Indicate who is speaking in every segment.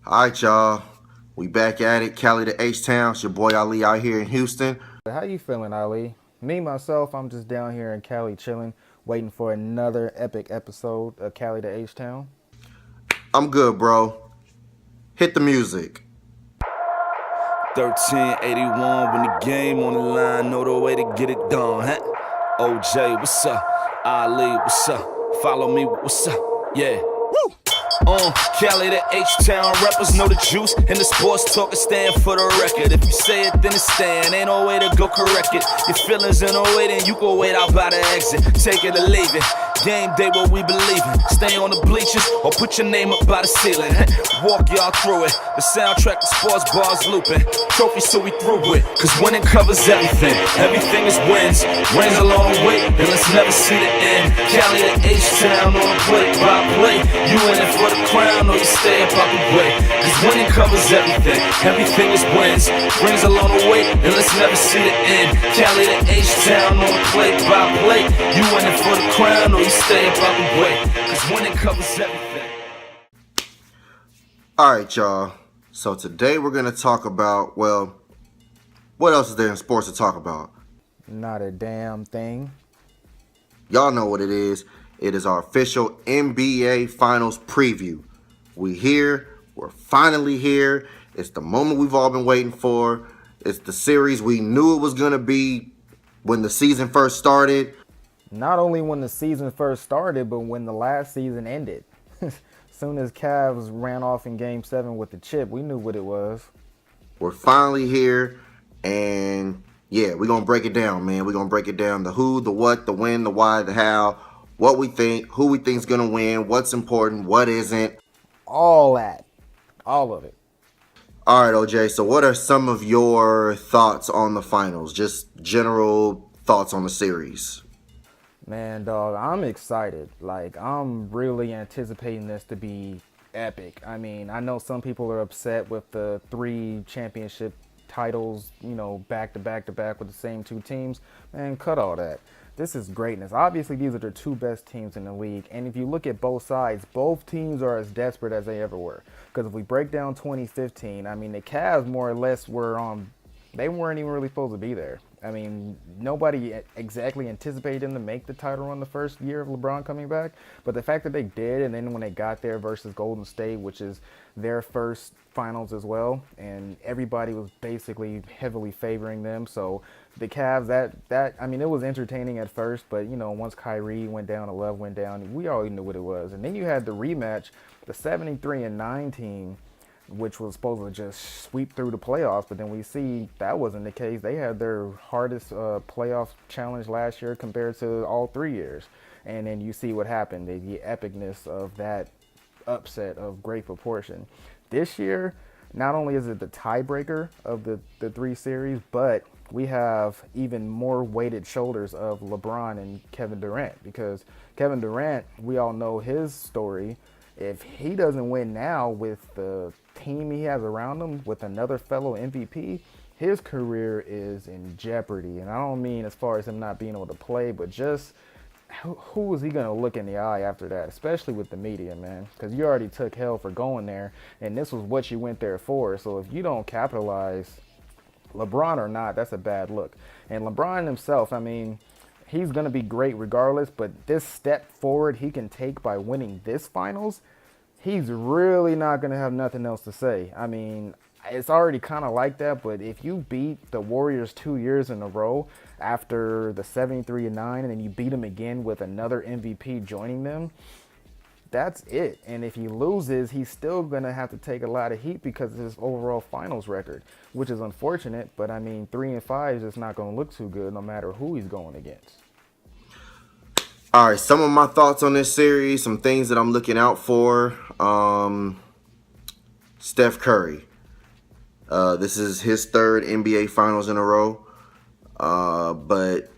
Speaker 1: All right, y'all. We back at it. Cali to H-Town. It's your boy Ali out here in Houston.
Speaker 2: How you feeling, Ali? Me, myself, I'm just down here in Cali chilling, waiting for another epic episode of Cali to H-Town.
Speaker 1: I'm good, bro. Hit the music.
Speaker 3: 1381 when the game on the line, know the way to get it done, huh? OJ, what's up? Ali, what's up? Follow me, what's up? Yeah. Woo! Cali, the H-Town rappers know the juice. And the sports talk stand for the record. If you say it, then it's stand. Ain't no way to go correct it. Your feelings in no way, then you go wait out by the exit. Take it or leave it. Game day, what we believe in. Stay on the bleachers or put your name up by the ceiling. Walk y'all through it. The soundtrack, the sports bars looping. Trophies so we through it. Cause winning covers everything. Everything is wins. Rings along the way, and let's never see the end. Cali to H-Town on a play by play. You in it for the crown or you stay up out the way. Cause winning covers everything. Everything is wins. Rings along the way, and let's never see the end. Cali to H-Town on a play by play. You in it for the crown or you stay up out the way. Cause winning covers everything.
Speaker 1: All right, y'all. So today we're going to talk about, well, what else is there in sports to talk about?
Speaker 2: Not a damn thing.
Speaker 1: Y'all know what it is. It is our official NBA Finals preview. We here. We're finally here. It's the moment we've all been waiting for. It's the series we knew it was going to be when the season first started.
Speaker 2: Not only when the season first started, but when the last season ended. Soon as Cavs ran off in Game 7 with the chip, we knew what it was.
Speaker 1: We're finally here, and yeah, we're going to break it down, man. We're going to break it down, the who, the what, the when, the why, the how, what we think, who we think's going to win, what's important, what isn't.
Speaker 2: All that. All of it.
Speaker 1: All right, OJ, so what are some of your thoughts on the finals? Just general thoughts on the series.
Speaker 2: Man, dog, I'm excited. Like, I'm really anticipating this to be epic. I mean, I know some people are upset with the 3 championship titles, back to back to back with the same 2 teams. Man, cut all that. This is greatness. Obviously, these are the 2 best teams in the league. And if you look at both sides, both teams are as desperate as they ever were. Because if we break down 2015, I mean, the Cavs more or less were they weren't even really supposed to be there. I mean, nobody exactly anticipated them to make the title run the first year of LeBron coming back. But the fact that they did, and then when they got there versus Golden State, which is their first finals as well, and everybody was basically heavily favoring them. So the Cavs, I mean, it was entertaining at first, but, once Kyrie went down, the love went down, we already knew what it was. And then you had the rematch, the 73-9 team, which was supposed to just sweep through the playoffs, but then we see that wasn't the case. They had their hardest playoff challenge last year compared to all 3 years. And then you see what happened, the epicness of that upset of great proportion. This year, not only is it the tiebreaker of the 3 series, but we have even more weighted shoulders of LeBron and Kevin Durant, because Kevin Durant, we all know his story. If he doesn't win now with the team he has around him, with another fellow MVP, his career is in jeopardy. And I don't mean as far as him not being able to play, but just who is he going to look in the eye after that, especially with the media, man? Because you already took hell for going there, and this was what you went there for. So if you don't capitalize, LeBron or not, that's a bad look. And LeBron himself, I mean, he's going to be great regardless, but this step forward he can take by winning this finals, he's really not going to have nothing else to say. I mean, it's already kind of like that, but if you beat the Warriors 2 years in a row after the 73-9, and then you beat them again with another MVP joining them, that's it. And if he loses, he's still going to have to take a lot of heat because of his overall finals record, which is unfortunate. But I mean, 3-5 is just not going to look too good no matter who he's going against.
Speaker 1: All right, some of my thoughts on this series, some things that I'm looking out for. Steph Curry. This is his 3rd NBA Finals in a row. But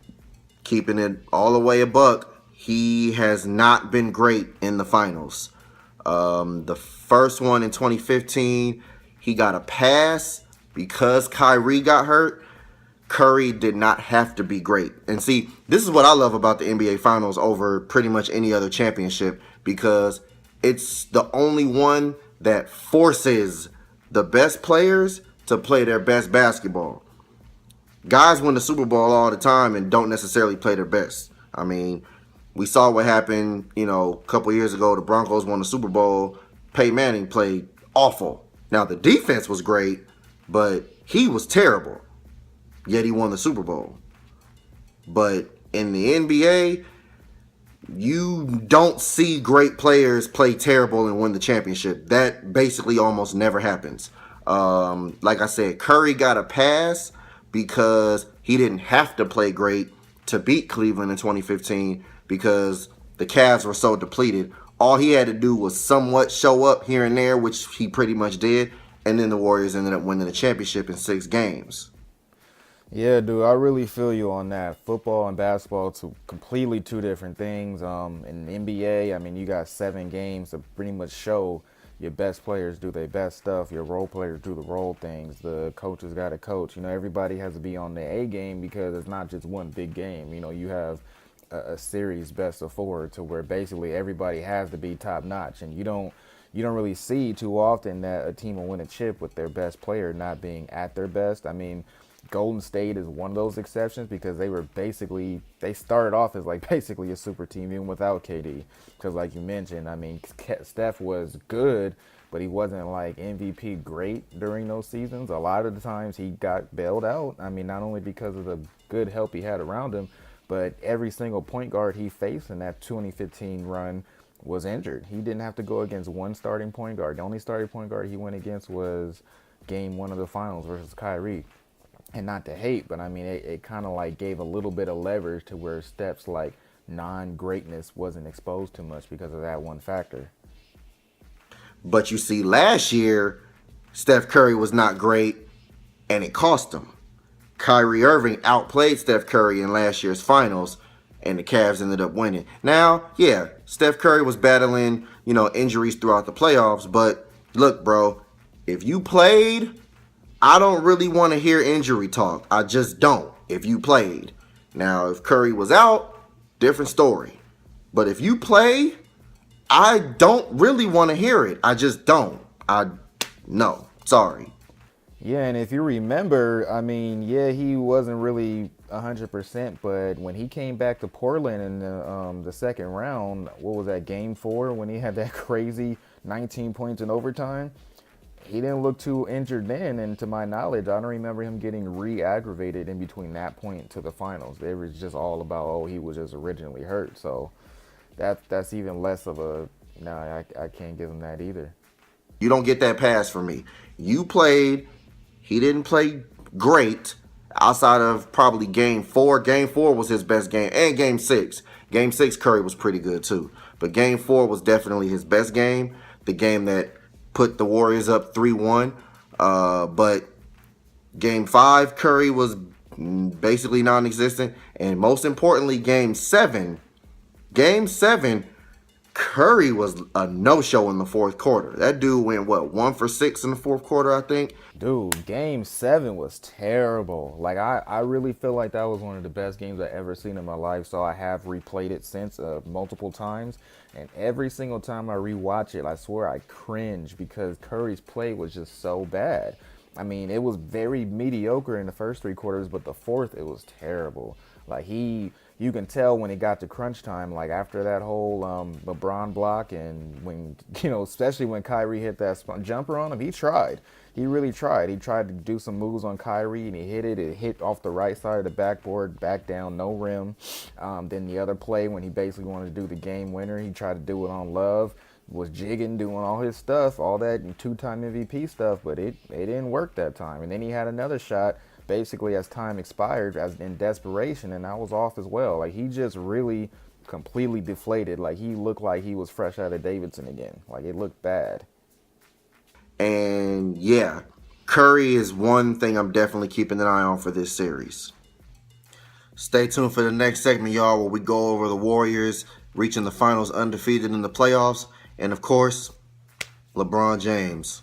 Speaker 1: keeping it all the way a buck, he has not been great in the finals. The first one in 2015, he got a pass because Kyrie got hurt. Curry did not have to be great. And see, this is what I love about the NBA Finals over pretty much any other championship, because it's the only one that forces the best players to play their best basketball. Guys win the Super Bowl all the time and don't necessarily play their best. I mean, we saw what happened, a couple years ago. The Broncos won the Super Bowl. Peyton Manning played awful. Now, the defense was great, but he was terrible. Yet he won the Super Bowl. But in the NBA, you don't see great players play terrible and win the championship. That basically almost never happens. Like I said, Curry got a pass because he didn't have to play great to beat Cleveland in 2015 because the Cavs were so depleted. All he had to do was somewhat show up here and there, which he pretty much did, and then the Warriors ended up winning the championship in 6 games.
Speaker 2: Yeah, dude, I really feel you on that. Football and basketball, completely two different things. In the NBA, I mean, you got 7 games to pretty much show your best players do their best stuff. Your role players do the role things. The coaches got to coach. Everybody has to be on their A game because it's not just one big game. You have a series best of 4 to where basically everybody has to be top notch, and you don't really see too often that a team will win a chip with their best player not being at their best. I mean, Golden State is one of those exceptions because they started off as basically a super team even without KD. Because like you mentioned, I mean, Steph was good, but he wasn't like MVP great during those seasons. A lot of the times he got bailed out. I mean, not only because of the good help he had around him, but every single point guard he faced in that 2015 run was injured. He didn't have to go against one starting point guard. The only starting point guard he went against was game 1 of the finals versus Kyrie. And not to hate, but I mean, it kind of gave a little bit of leverage to where Steph's non-greatness wasn't exposed too much because of that one factor.
Speaker 1: But you see, last year, Steph Curry was not great, and it cost him. Kyrie Irving outplayed Steph Curry in last year's finals, and the Cavs ended up winning. Now, yeah, Steph Curry was battling, injuries throughout the playoffs, but look, bro, if you played, I don't really want to hear injury talk. I just don't. If you played. Now, if Curry was out, different story. But if you play, I don't really want to hear it. I just don't. No. Sorry.
Speaker 2: Yeah, and if you remember, I mean, yeah, he wasn't really 100%, but when he came back to Portland in the second round, what was that, game 4, when he had that crazy 19 points in overtime? He didn't look too injured then, and to my knowledge, I don't remember him getting re-aggravated in between that point to the finals. It was just all about, he was just originally hurt. So that's even less of a, I can't give him that either.
Speaker 1: You don't get that pass from me. You played. He didn't play great outside of probably game 4. Game 4 was his best game, and game 6. Game 6, Curry was pretty good too. But game 4 was definitely his best game, the game that put the Warriors up 3-1. But game 5, Curry was basically non-existent. And most importantly, game 7, Curry was a no-show in the fourth quarter. That dude went, 1 for 6 in the fourth quarter, I think?
Speaker 2: Dude, game 7 was terrible. I really feel like that was one of the best games I've ever seen in my life, so I have replayed it since multiple times. And every single time I rewatch it, I swear I cringe because Curry's play was just so bad. I mean, it was very mediocre in the first 3 quarters, but the fourth, it was terrible. You can tell when it got to crunch time, after that whole LeBron block, and when, especially when Kyrie hit that jumper on him, he tried. He really tried. He tried to do some moves on Kyrie, and he hit it. It hit off the right side of the backboard, back down, no rim. Then the other play, when he basically wanted to do the game winner, he tried to do it on Love, was jigging, doing all his stuff, all that 2-time MVP stuff, but it didn't work that time. And then he had another shot basically as time expired, as in desperation, and that was off as well. He just really completely deflated. He looked like he was fresh out of Davidson again. It looked bad.
Speaker 1: And yeah, Curry is one thing I'm definitely keeping an eye on for this series. Stay tuned for the next segment, y'all, where we go over the Warriors reaching the finals undefeated in the playoffs, and of course, LeBron James.